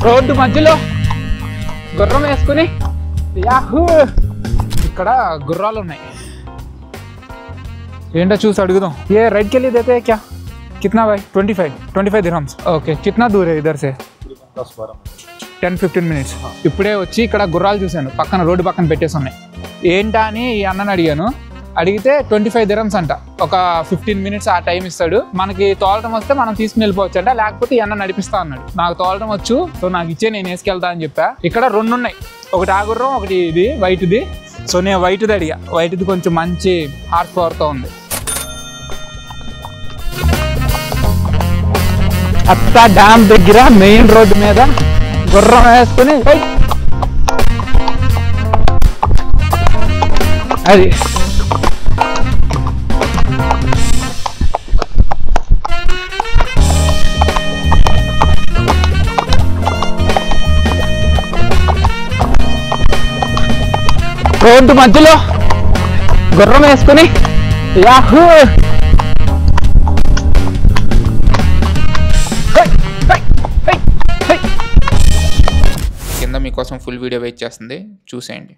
Road మధ్యలో గుర్రం వేసుకుని యాహూ. ఇక్కడ గుర్రాలు ఉన్నాయి, ఏంటో చూసి అడుగుదాం. ఏ రైట్ కెళ్ళి देते हैं क्या? कितना भाई? 25 दिरहम्स. ఓకే, कितना दूर है इधर से? 10-15 minutes. ఇప్పుడే వచ్చి ఇక్కడ గుర్రాలు చూశాను, పక్కన రోడ్డు పక్కన పెట్టేసి ఉన్నాయి. ఏంటా అని ఈ అన్నని అడిగాను. అడిగితే 25 dirhams అంట. ఒక 15 minutes ఆ టైం ఇస్తాడు. మనకి తోలడం వస్తే మనం తీసుకుని వెళ్ళిపోవచ్చు అంట, లేకపోతే ఈ అన్న నడిపిస్తా అన్నాడు. నాకు తోలడం వచ్చు, సో నాకు ఇచ్చే నేను వేసుకెళ్తా అని చెప్పా. ఇక్కడ 2 ఉన్నాయి, ఒకటి ఆ గుర్రం, ఒకటి ఇది వైట్ది. సో నేను వైట్ది అడిగా. వైట్ది కొంచెం మంచి హార్స్ పవర్తో ఉంది. అత్త డ్యామ్ దగ్గర మెయిన్ రోడ్డు మీద గుర్రం వేసుకుని అది రోడ్డు మధ్యలో గుర్రం వేసుకుని యాహూ. కింద మీకోసం ఫుల్ వీడియో వెయిట్ చేస్తుంది, చూసేయండి.